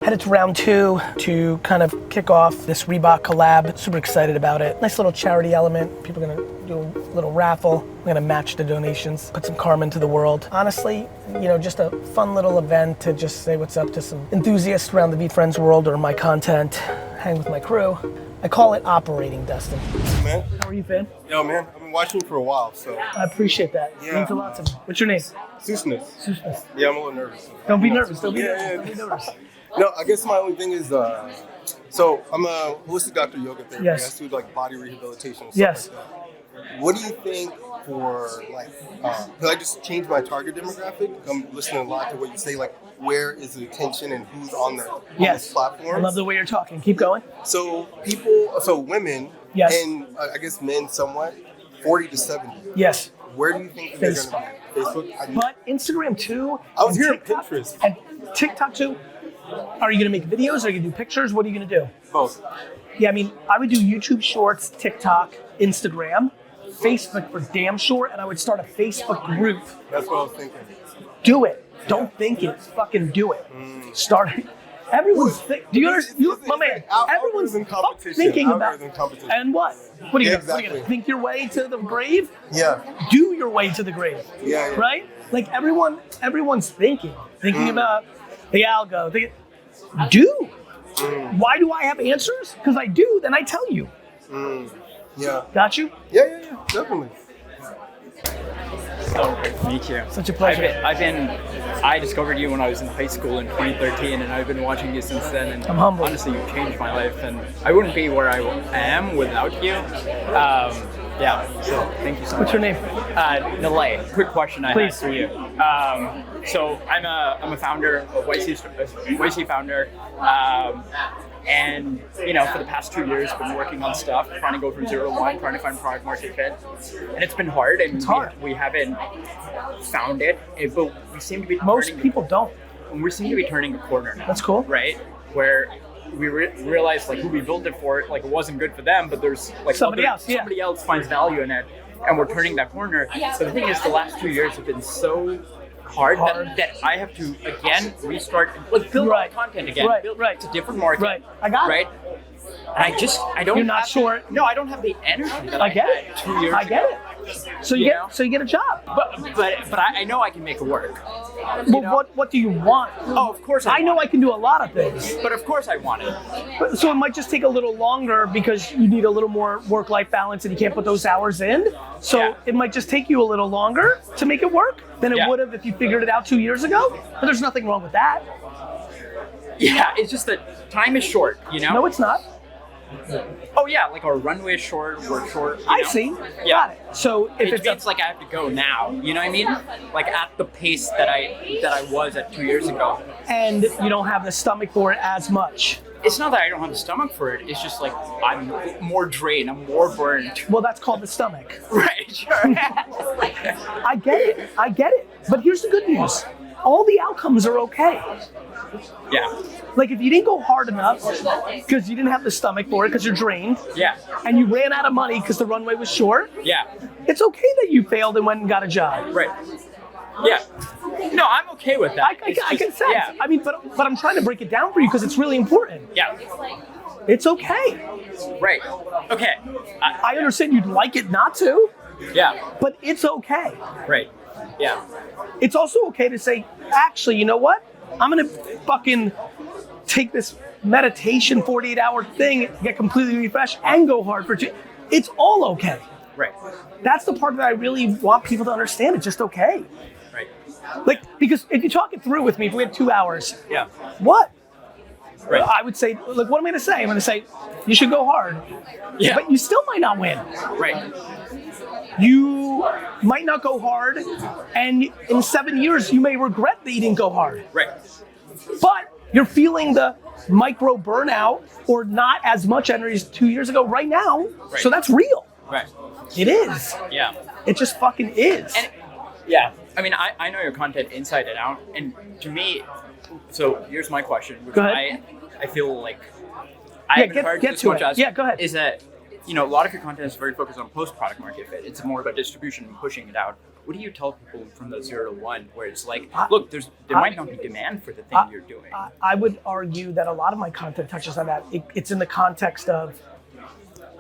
Headed to round 2 to kind of kick off this Reebok collab. Super excited about it. Nice little charity element. People are gonna do a little raffle. I'm gonna match the donations, put some karma into the world. Honestly, you know, just a fun little event to just say what's up to some enthusiasts around the VeeFriends world or my content, hang with my crew. I call it operating, Dustin. Man. How are you, fan? Yo, man, I've been watching you for a while, so. I appreciate that. Yeah. It means a lot to me. What's your name? Susness. Susness. Yeah, I'm a little nervous. Don't be nervous. Don't be nervous. Yeah. Don't be nervous. No, I guess my only thing is, so I'm a holistic doctor, yoga therapy. Yes. I do like body rehabilitation and stuff Yes. like that. What do you think for like, because I just changed my target demographic. I'm listening a lot to what you say, like where is the attention and who's on the Yes. platform. I love the way you're talking. Keep going. So women, Yes. and I guess men somewhat, 40 to 70. Yes. Where do you think they're Facebook. going to be? Facebook? But Instagram too. I was and hearing TikTok, Pinterest. And TikTok too. Are you gonna make videos? Are you gonna do pictures? What are you gonna do? Both. Yeah, I mean, I would do YouTube Shorts, TikTok, Instagram, Facebook for damn sure, and I would start a Facebook group. That's what I was thinking. Do it. Don't think it. Fucking do it. Start it. Everyone's do you understand? My man. Everyone's thinking about. competition. And what? What are you, Yeah, gonna, what are you exactly. gonna think your way to the grave? Yeah. Do your way to the grave. Yeah. Right? Like everyone's thinking about the algo. Do. Why do I have answers? Because I do, then I tell you. Yeah. Got you? Yeah, definitely. So great to meet you. Such a pleasure. I discovered you when I was in high school in 2013, and I've been watching you since then. And I'm humbled. honestly, you've changed my life, and I wouldn't be where I am without you. So thank you so much. What's your name? Nalay. Quick question I Please. have for you. So I'm a founder, a YC founder. And you know, for the past 2 years, been working on stuff, trying to go from 0 to 1, trying to find product market fit, and it's been hard. And It's hard. We haven't found it, but we seem to be Most people don't. we seem to be turning a corner now. That's cool. right? Where we realized like who we built it for, like it wasn't good for them, but there's like Somebody else, yeah. somebody else finds value in it, and we're turning that corner. So the thing is, the last 2 years have been so hard. That I have to again restart, like build Right. content again, Right, build right. it's a different market, Right. I got it. right? And I don't. You're not have sure? No, I don't have the energy that I get had it. 2 years I get ago. it. So you You get know? so you get a job. But I know I can make it work. Well, what do you want? Oh, of course I know want I can do a lot of things. But of course I want it. So it might just take a little longer because you need a little more work-life balance and you can't put those hours in. So Yeah. it might just take you a little longer to make it work than it Yeah. would have if you figured it out 2 years ago. But there's nothing wrong with that. Yeah, it's just that time is short, you know? No, it's not. Oh yeah, like our runway is short, we're short. You I know? see. Yeah. Got it. So if It it's means like I have to go now. You know what I mean? Like at the pace that I was at 2 years ago. and you don't have the stomach for it as much. It's not that I don't have the stomach for it. It's just like I'm more drained. I'm more burned. Well, that's called the stomach. Right. Sure. I get it. I get it. But here's the good news. All the outcomes are okay. Yeah. Like if you didn't go hard enough because you didn't have the stomach for it because you're drained, Yeah. and you ran out of money because the runway was short, Yeah. it's okay that you failed and went and got a job. Right. Yeah. No, I'm okay with that. I It's can just- sense. Yeah. I mean, but I'm trying to break it down for you because it's really important. Yeah. It's okay. Right. Okay. I understand you'd like it not to, Yeah. but it's okay. Right. Yeah. It's also okay to say, actually, you know what? I'm gonna fucking take this meditation 48-hour thing, get completely refreshed, and go hard for 2. It's all okay. Right. That's the part that I really want people to understand. It's just okay. Right. Like, because if you talk it through with me, if we had 2 hours, Yeah. what? Right. I would say, look, what am I gonna say? I'm gonna say, you should go hard. Yeah. But you still might not win. Right. You might not go hard, and in 7 years, you may regret that you didn't go hard. Right. But you're feeling the micro burnout or not as much energy as 2 years ago right now. Right. So that's real. Right. It is. Yeah. It just fucking is. And yeah, I mean, I know your content inside and out, and to me, so here's my question. Because Go ahead. I feel like I Yeah, haven't heard get this to much it. as Yeah, go ahead. is that, you know, a lot of your content is very focused on post-product market fit. It's more about distribution and pushing it out. what do you tell people from the 0 to 1 where it's like, look, there might not be demand for the thing you're doing? I would argue that a lot of my content touches on that. It's in the context of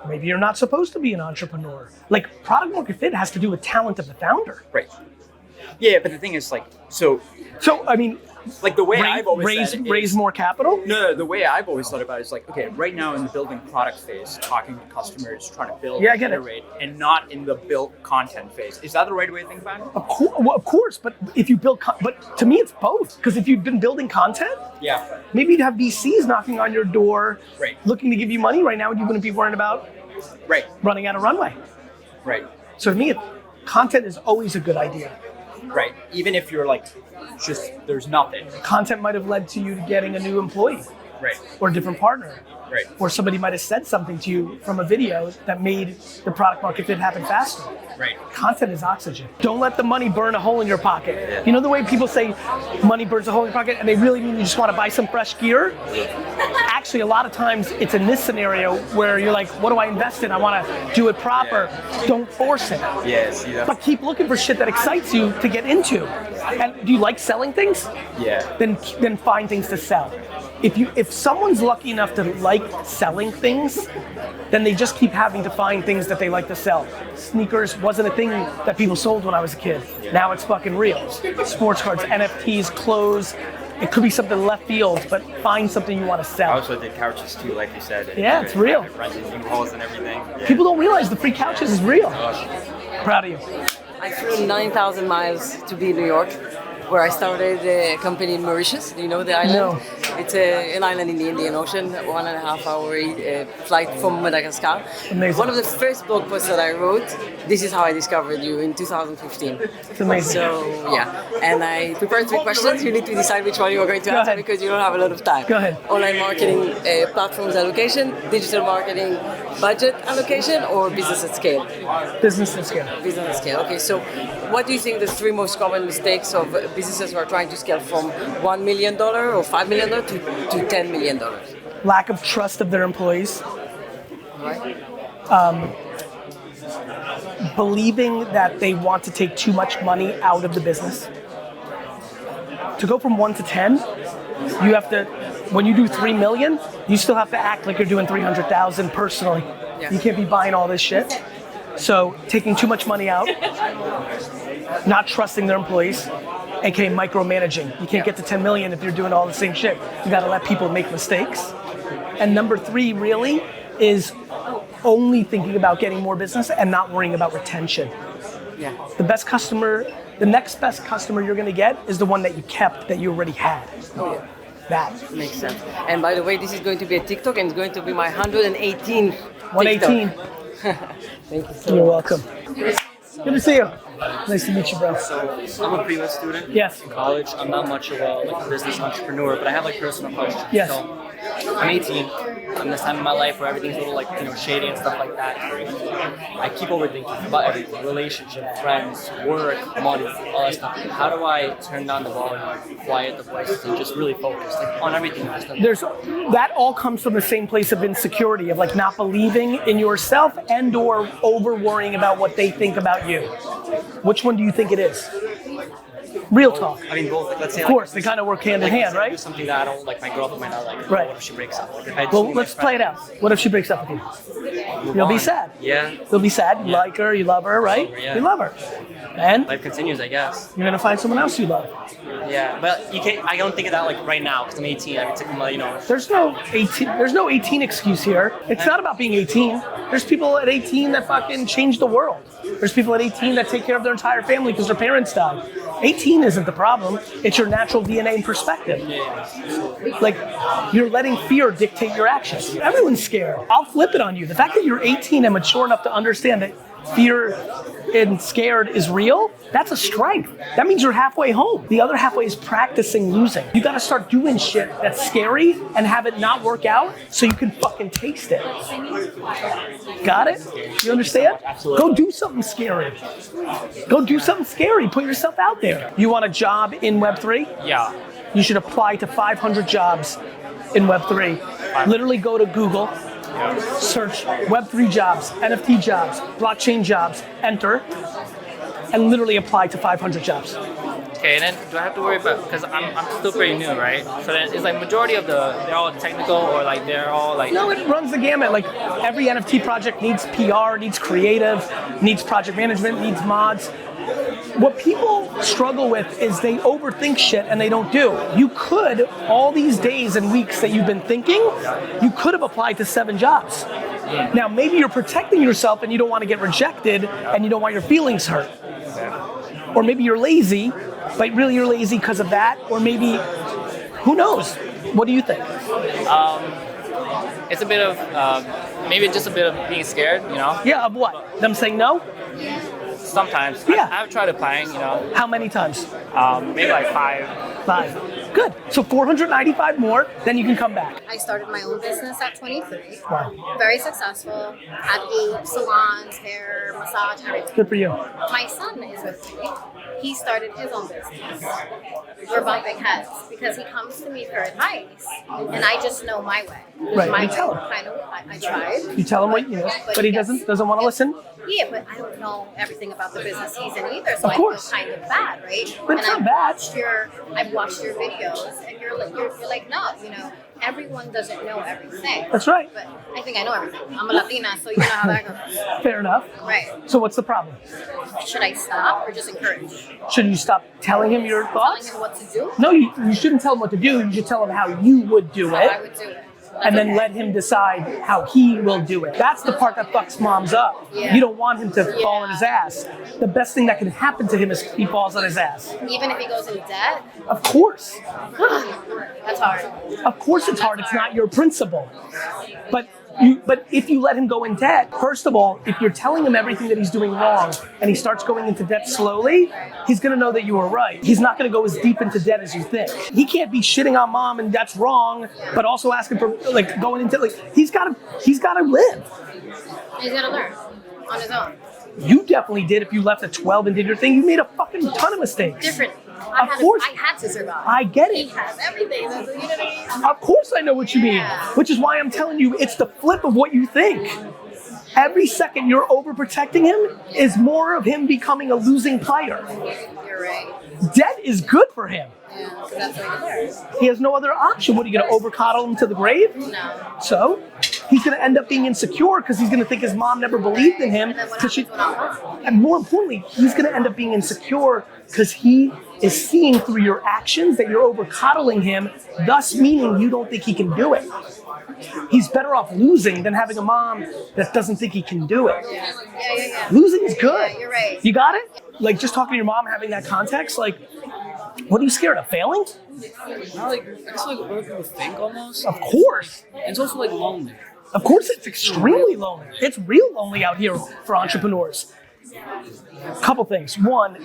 maybe you're not supposed to be an entrepreneur. Like product market fit has to do with talent of the founder. Right. Yeah, but the thing is like, so I mean, like the way I've always raise more capital? No, the way I've always thought about it is like, okay, right now in the building product phase, talking to customers, trying to build, iterate, and not in the build content phase. Is that the right way to think about it? Of course, but if you build, but to me it's both. Because if you've been building content, maybe you'd have VCs knocking on your door, looking to give you money right now, and you wouldn't be worrying about running out of runway. Right. So to me, content is always a good idea. Right. Even if you're like, just there's nothing. Content might have led to you getting a new employee. Right. Or a different partner. Right. Or somebody might have said something to you from a video that made the product market fit happen faster. Right. Content is oxygen. Don't let the money burn a hole in your pocket. You know the way people say money burns a hole in your pocket and they really mean you just want to buy some fresh gear? Actually, a lot of times it's in this scenario where you're like, what do I invest in? I want to do it proper. Don't force it. Yes. But keep looking for shit that excites you to get into. And do you like selling things? Yeah. Then find things to sell. If someone's lucky enough to like selling things, then they just keep having to find things that they like to sell. Sneakers wasn't a thing that people sold when I was a kid. Now it's fucking real. Sports cards, NFTs, clothes. It could be something left field, but find something you want to sell. I also did couches too, like you said. Yeah, it's real. Renting U-Hauls and everything. Yeah. People don't realize the free couches is real. Proud of you. I flew 9,000 miles to be in New York, where I started a company in Mauritius. Do you know the island? No. It's an island in the Indian Ocean, 1.5 hour flight from Madagascar. Amazing. One of the first blog posts that I wrote, this is how I discovered you in 2015. It's amazing. So, yeah. And I prepared 3 questions. You need to decide which one you are going to answer because you don't have a lot of time. Go ahead. Online marketing platforms allocation, digital marketing budget allocation, or business at scale? Business at scale. Business at scale. Okay, so what do you think the 3 most common mistakes of businesses who are trying to scale from $1 million or $5 million to $10 million? Lack of trust of their employees. Right. Believing that they want to take too much money out of the business. To go from 1 to 10, you have to, when you do 3 million, you still have to act like you're doing 300,000 personally. Yeah. You can't be buying all this shit. So taking too much money out, not trusting their employees, aka micromanaging. You can't get to 10 million if you're doing all the same shit. You gotta let people make mistakes. And number 3 really is only thinking about getting more business and not worrying about retention. Yeah. The next best customer you're gonna get is the one that you kept, that you already had. Oh, yeah. That. Makes sense. And by the way, this is going to be a TikTok and it's going to be my 118th 118. TikTok. Thank you so You're much. welcome. Good to see you. Nice to meet you, bro. So I'm a pre-med student Yes. in college. I'm not much of a business entrepreneur, but I have personal questions. Yes. So I'm 18. I'm in this time in my life where everything's a little shady and stuff like that. I keep overthinking about everything: relationship, friends, work, money, all that stuff. How do I turn down the volume, quiet the voices, and just really focus on everything? That all comes from the same place of insecurity, of not believing in yourself and or over worrying about what they think about you. Which one do you think it is? Real talk. I mean, both. Let's say, of course, they kind of work hand in hand, right? Do something that I don't like. My girlfriend might not like. Right. What if she breaks up? Well, let's play it out. What if she breaks up with you? You'll be sad. Yeah. You'll be sad. You like her. You love her, right? Yeah. You love her. And life continues, I guess. You're gonna find someone else you love. Yeah, but you can't. I don't think of that right now because I'm 18. I mean, There's no 18 excuse here. It's not about being 18. There's people at 18 that fucking change the world. There's people at 18 that take care of their entire family because their parents died. 18 isn't the problem. It's your natural DNA and perspective. You're letting fear dictate your actions. Everyone's scared. I'll flip it on you. The fact that you're 18 and mature enough to understand that fear and scared is real, that's a strength. That means you're halfway home. The other halfway is practicing losing. You gotta start doing shit that's scary and have it not work out so you can fucking taste it. Got it? You understand? Absolutely. Go do something scary. Go do something scary. Put yourself out there. You want a job in Web3? Yeah. You should apply to 500 jobs in Web3. Literally go to Google, search Web3 jobs, NFT jobs, blockchain jobs, enter. and literally apply to 500 jobs. Okay, and then do I have to worry about, because I'm still pretty new, right? So then it's like majority of they're all technical, or like they're all like... No, it runs the gamut. Like every NFT project needs PR, needs creative, needs project management, needs mods. What people struggle with is they overthink shit and they don't do. You could, all these days and weeks that you've been thinking, you could have applied to 7 jobs. Now, maybe you're protecting yourself and you don't want to get rejected and you don't want your feelings hurt. Or maybe you're lazy, but really you're lazy because of that. Or maybe, who knows? What do you think? It's a bit of, maybe just a bit of being scared, you know? Yeah, of what? Them saying no? Sometimes. Yeah. I've tried applying, you know. How many times? Maybe like 5. 5. Good. So 495 more, then you can come back. I started my own business at 23. Wow. Very successful. Had 8 salons, hair, massage, everything. Good for you. My son is with me. He started his own business. We're bumping heads because he comes to me for advice, and I just know my way. Right. My You tell way, him. kind of. I tried. You tell him what you know, but he doesn't want to listen. Yeah, but I don't know everything about the business he's in either, so Of course. I feel kind of bad, right? But it's not bad. I've watched your videos, and you're like, no, you know, everyone doesn't know everything. That's right. But I think I know everything. I'm a Latina, so you know how that goes. Fair enough. Right. So what's the problem? Should I stop or just encourage? Should you stop telling him your Telling thoughts? him what to do? No, you shouldn't tell him what to do. You should tell him how you would do How I it, would do it. and then let him decide how he will do it. That's the part that fucks moms up. Yeah. You don't want him to fall on his ass. The best thing that can happen to him is he falls on his ass. Even if he goes into debt, Of course. that's hard. Of course it's hard. It's not your principle. But if you let him go in debt, first of all, if you're telling him everything that he's doing wrong and he starts going into debt slowly, he's going to know that you were right. He's not going to go as deep into debt as you think. He can't be shitting on mom and that's wrong, but also asking for like going into like he's got to live. He's got to learn on his own. You definitely did. If you left at 12 and did your thing, you made a fucking ton of mistakes. Different. Of course. I had to survive. I get He it. has everything. You know what I mean? Of course I know what you mean, Yeah. which is why I'm telling you it's the flip of what you think. Every second you're overprotecting him is more of him becoming a losing player. You're right. Debt is good for him. Yeah, because that's what he learns. He has no other option. What, are you going to overcoddle him to the grave? No. So he's going to end up being insecure because he's going to think his mom never believed in him. And then what 'cause happens when I'm wrong? and more importantly, he's going to end up being insecure because he is seeing through your actions that you're overcoddling him, thus meaning you don't think he can do it. He's better off losing than having a mom that doesn't think he can do it. Yeah. Losing is good. Yeah, you're right. You got it? Like just talking to your mom, having that context, like, what are you scared of? Failing? Not like, I guess like what people think almost. Of course. And it's also like lonely. Of course it's extremely lonely. It's real lonely out here for entrepreneurs. Couple things. One,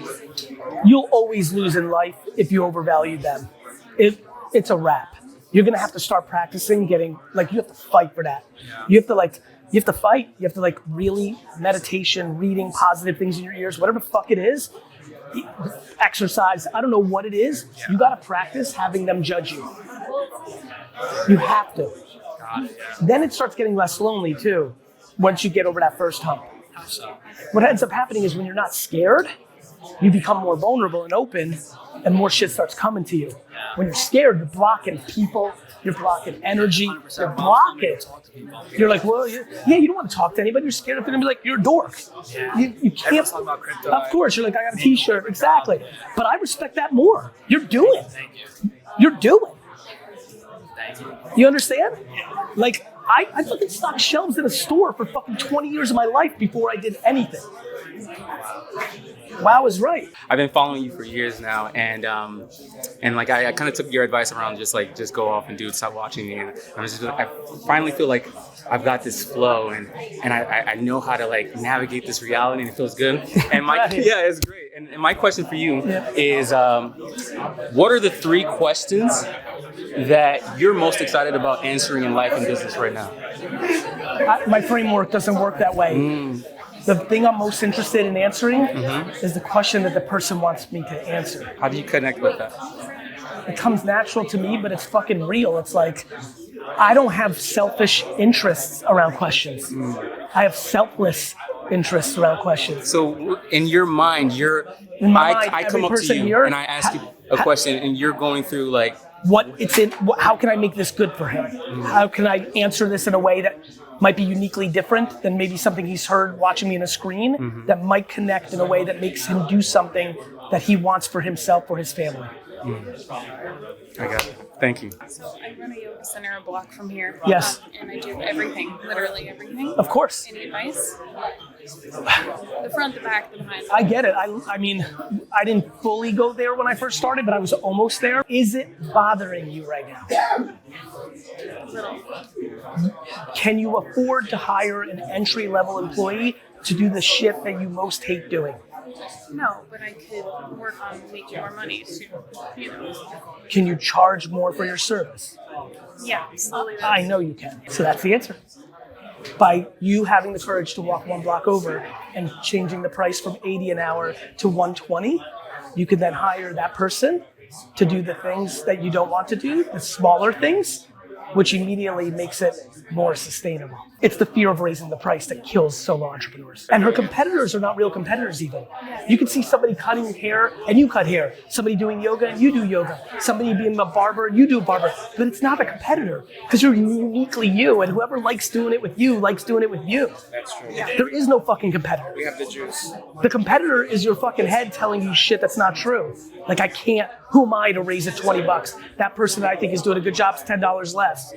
you'll always lose in life if you overvalue them. It's a wrap. You're gonna have to start practicing getting, like you have to fight for that. You have to fight. You have to like really meditation, reading positive things in your ears, whatever the fuck it is. Exercise, I don't know what it is. You gotta practice having them judge you. You have to. Then it starts getting less lonely too, once you get over that first hump. What ends up happening is when you're not scared, you become more vulnerable and open, and more shit starts coming to you. When you're scared, you're blocking people, you're blocking energy, you're blocking. You're like, well, you don't want to talk to anybody. You're scared if they're gonna be like, you're a dork. You can't. Everyone's talking about crypto. Of course, you're like, I got a T-shirt, exactly. But I respect that more. You're doing. You're doing. You understand? Like, I fucking stocked shelves in a store for fucking 20 years of my life before I did anything. Wow is right. I've been following you for years now, and like I kind of took your advice around just go off and do it, stop watching me, and I finally feel like I've got this flow, and I know how to like navigate this reality, and it feels good. And it's great. And my question for you is, what are the 3 questions that you're most excited about answering in life and business right now? My framework doesn't work that way. The thing I'm most interested in answering is the question that the person wants me to answer. How do you connect with that? It comes natural to me, but it's fucking real. It's like, I don't have selfish interests around questions. I have selfless interests around questions. So in your mind, In my mind, I every come up to person you here and I ask you a question, and you're going through like, how can I make this good for him? How can I answer this in a way that might be uniquely different than maybe something he's heard watching me on a screen, that might connect in a way that makes him do something that he wants for himself or his family. I got it. Thank you. So I run a yoga center a block from here. Yes. And I do everything, literally everything. Of course. Any advice? The front, the back, the behind. I get it. I mean, I didn't fully go there when I first started, but I was almost there. Is it bothering you right now? Little. Can you afford to hire an entry-level employee to do the shit that you most hate doing? No, but I could work on making more money to, Can you charge more for your service? Yeah, slowly. I know you can. So that's the answer. By you having the courage to walk one block over and changing the price from 80 an hour to 120, you can then hire that person to do the things that you don't want to do, the smaller things, which immediately makes it more sustainable. It's the fear of raising the price that kills solo entrepreneurs. And her competitors are not real competitors even. You can see somebody cutting hair and you cut hair. Somebody doing yoga and you do yoga. Somebody being a barber and you do a barber. But it's not a competitor because you're uniquely you, and whoever likes doing it with you likes doing it with you. That's true. There is no fucking competitor. We have the juice. The competitor is your fucking head telling you shit that's not true. Like, I can't, who am I to raise it $20? That person that I think is doing a good job is $10 less.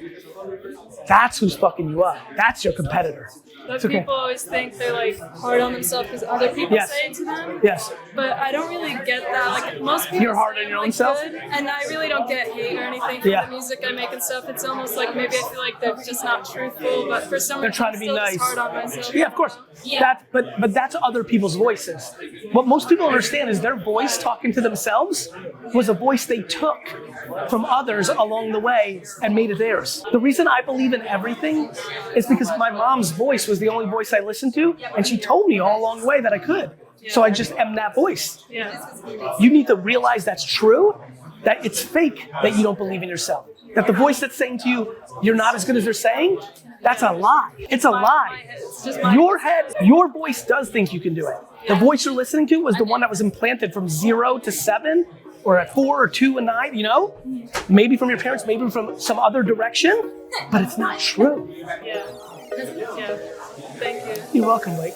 That's who's fucking you up. That's your competitor. But people always think they're like hard on themselves because other people say it to them. Yes. But I don't really get that. Like most people, you're hard on your own self. Good, and I really don't get hate or anything from the music I make and stuff. It's almost like maybe I feel like they're just not truthful. But for some reason, they're trying to be nice. Hard on myself. Yeah, of course. Yeah. But that's other people's voices. What most people understand is their voice talking to themselves was a voice they took from others along the way and made it theirs. The reason I believe in everything is because my mom's voice was the only voice I listened to, and she told me all along the way that I could. So I just am that voice. You need to realize that's true, that it's fake that you don't believe in yourself. That the voice that's saying to you, you're not as good as they're saying, that's a lie. It's a lie. Your head, your voice does think you can do it. The voice you're listening to was the one that was implanted from 0 to 7, or at 4 or 2 and 9, you know? Maybe from your parents, maybe from some other direction, but it's not true. Yeah. Thank you. You're welcome, Blake.